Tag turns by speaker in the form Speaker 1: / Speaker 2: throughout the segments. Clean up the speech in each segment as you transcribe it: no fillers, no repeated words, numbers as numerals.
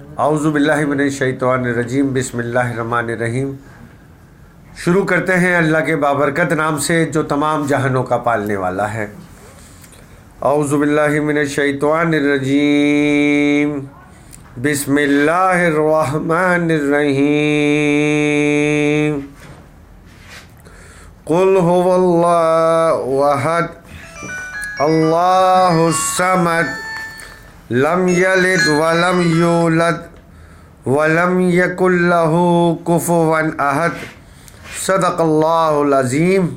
Speaker 1: औज़ुबिल्लाहि मिनश्शैतानिर्रजीम बिस्मिल्लाहिर्रहमानिर्रहीम। शुरू करते हैं अल्लाह के बाबरकत नाम से जो तमाम जहानों का पालने वाला है। औज़ुबिल्लाहि मिनश्शैतानिर्रजीम बिस्मिल्लाहिर्रहमानिर्रहीम। कुल हुवल्लाहु अहद अल्लाहुस्समद लम यलिद वलम यूलद वलम यकुल लहू कुफुवन अहद। सदक़ल्लाहुल अज़ीम।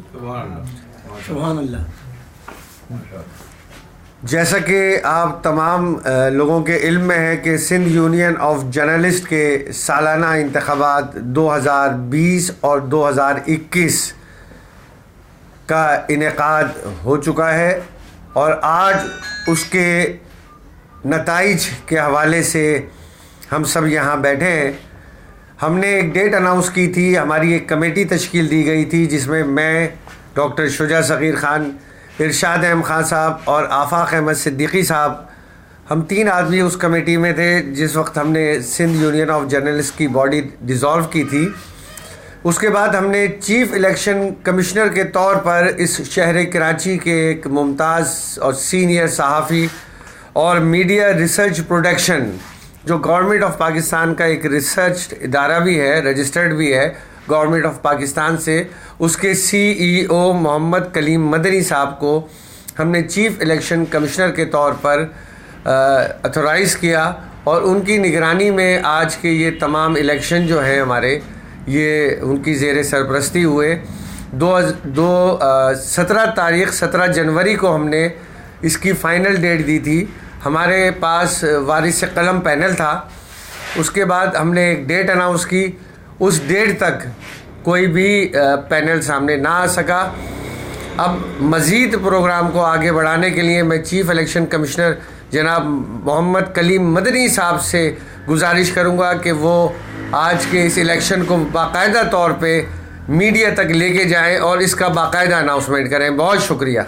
Speaker 2: सुभान अल्लाह।
Speaker 1: जैसा कि आप तमाम लोगों के इल्म में है कि सिंध यूनियन ऑफ जर्नलिस्ट के सालाना इंतख़ाबात 2020 और 2021 का इनेकाद हो चुका है और आज उसके नताइज के हवाले से हम सब यहाँ बैठे हैं। हमने एक डेट अनाउंस की थी, हमारी एक कमेटी तश्कील दी गई थी जिसमें मैं, डॉक्टर शुजा सग़ीर ख़ान, इरशाद अहमद ख़ान साहब और आफाक अहमद सिद्दीकी साहब, हम 3 आदमी उस कमेटी में थे जिस वक्त हमने सिंध यूनियन ऑफ जर्नलिस्ट की बॉडी डिज़ोल्व की थी। उसके बाद हमने चीफ़ इलेक्शन कमिश्नर के तौर पर इस शहर कराची के एक मुमताज़ और सीनियर सहाफ़ी और मीडिया रिसर्च प्रोडक्शन, जो गवर्नमेंट ऑफ पाकिस्तान का एक रिसर्च इदारा भी है, रजिस्टर्ड भी है गवर्नमेंट ऑफ पाकिस्तान से, उसके CEO मोहम्मद कलीम मदनी साहब को हमने चीफ़ इलेक्शन कमिश्नर के तौर पर अथोराइज़ किया और उनकी निगरानी में आज के ये तमाम इलेक्शन जो हैं हमारे, ये उनकी ज़ेर सरपरस्ती हुए। 17 जनवरी को हमने इसकी फ़ाइनल डेट दी थी। हमारे पास वारिस कलम पैनल था। उसके बाद हमने एक डेट अनाउंस की, उस डेट तक कोई भी पैनल सामने ना आ सका। अब मज़ीद प्रोग्राम को आगे बढ़ाने के लिए मैं चीफ़ इलेक्शन कमिश्नर जनाब मोहम्मद कलीम मदनी साहब से गुजारिश करूंगा कि वो आज के इस इलेक्शन को बाकायदा तौर पे मीडिया तक लेके जाएं और इसका बाकायदा अनाउंसमेंट करें। बहुत शुक्रिया।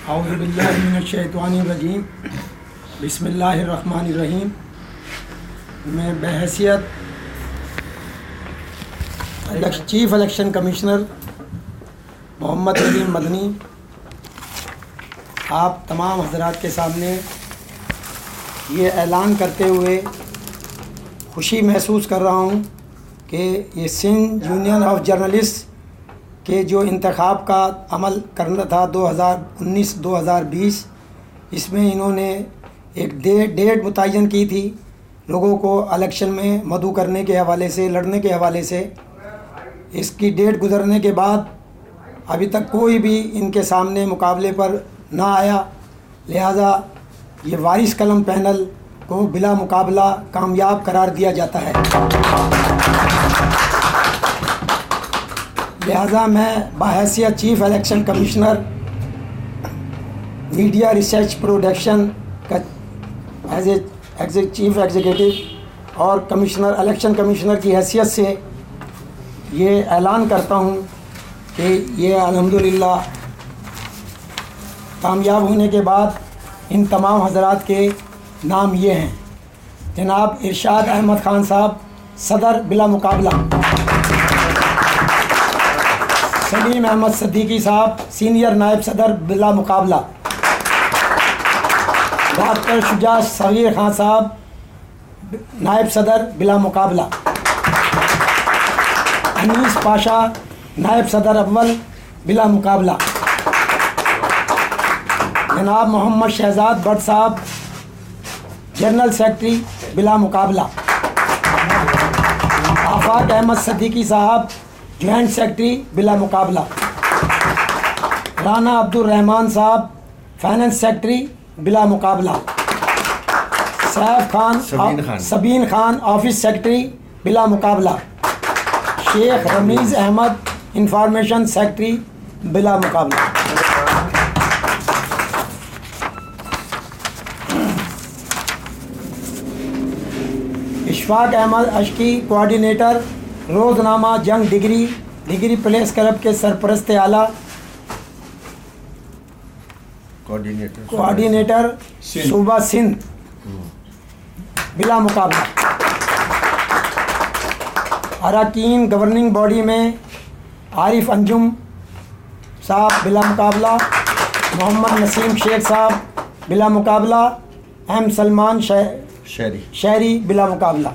Speaker 2: औज़ु बिल्लाहि मिनश्शैतानिर्रजीम बिस्मिल्लाहिर्रहमानिर्रहीम। मैं बहैसियत chief election commissioner Mohammad Kaleem Madani आप तमाम हज़रात के सामने ये ऐलान करते हुए खुशी महसूस कर रहा हूँ कि ये सिंध यूनियन ऑफ जर्नलिस्ट के जो इंतखाब का अमल करना था 2019-2020, इसमें इन्होंने एक डेट मुतय्यन की थी लोगों को इलेक्शन में मदऊ करने के हवाले से, लड़ने के हवाले से। इसकी डेट गुजरने के बाद अभी तक कोई भी इनके सामने मुकाबले पर ना आया, लिहाजा ये वारिस कलम पैनल को बिला मुकाबला कामयाब करार दिया जाता है। लिहाजा मैं बहैसियत chief election commissioner media research production का चीफ़ एग्जीक्यूटिव और कमिश्नर इलेक्शन कमिश्नर की हैसियत से ये ऐलान करता हूँ कि ये अल्हम्दुलिल्लाह कामयाब होने के बाद इन तमाम हज़रात के नाम ये हैं। जनाब इरशाद अहमद ख़ान साहब सदर बिला मुकाबला, सलीम अहमद सिद्दीकी साहब सीनियर नायब सदर बिला मुकाबला, डॉक्टर शुजा सग़ीर ख़ान साहब नायब सदर बिला मुकाबला, अनीस पाशा नायब सदर अव्वल बिला मुकाबला, जनाब मोहम्मद शहजाद भट्ट साहब जनरल सेक्रेटरी बिला मुकाबला, आफाक अहमद सिद्दीकी साहब जॉइंट सेक्रेटरी बिला मुकाबला, राना अब्दुल रहमान साहब फाइनेंस सेक्रेटरी बिला मुकाबला, सैफ खान सबीन खान ऑफिस सेक्रेटरी बिला मुकाबला, शेख रमीज़ अहमद इंफॉर्मेशन सेक्रेटरी बिला मुकाबला। इशफाक अहमद अशकी कोऑर्डिनेटर रोज़नामा जंग डिग्री प्लेस क्लब के सरपरस्त आला, कोऑर्डिनेटर सूबा सिंध बिला मुकाबला। अरकान गवर्निंग बॉडी में आरिफ अंजुम साहब बिला मुकाबला, मोहम्मद नसीम शेख साहब बिला मुकाबला, एम सलमान शहरी बिला मुकाबला।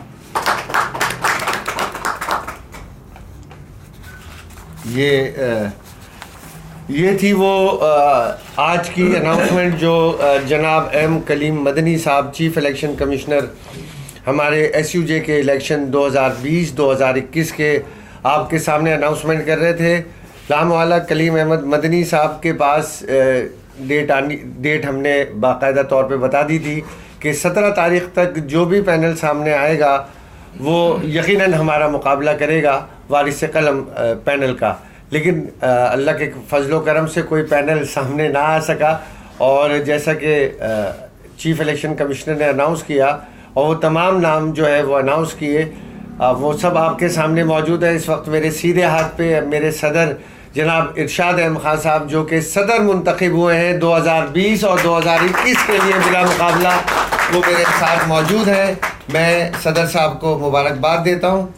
Speaker 1: ये थी वो आज की अनाउंसमेंट जो जनाब एम कलीम मदनी साहब चीफ इलेक्शन कमिश्नर हमारे SUJ के इलेक्शन 2020-2021 के आपके सामने अनाउंसमेंट कर रहे थे। लामवाला कलीम अहमद मदनी साहब के पास डेट हमने बाकायदा तौर पे बता दी थी कि 17 तारीख़ तक जो भी पैनल सामने आएगा वो यकीनन हमारा मुकाबला करेगा वारिस कलम पैनल का। लेकिन अल्लाह के फजलो करम से कोई पैनल सामने ना आ सका, और जैसा कि चीफ इलेक्शन कमिश्नर ने अनाउंस किया और वो तमाम नाम जो है वो अनाउंस किए, वो सब आपके सामने मौजूद है। इस वक्त मेरे सीधे हाथ पे मेरे सदर जनाब इरशाद अहमद खान साहब जो कि सदर मुंतखब हुए हैं 2020 और 2021 के लिए बिला मुकाबला, वो मेरे साथ मौजूद हैं। मैं सदर साहब को मुबारकबाद देता हूँ।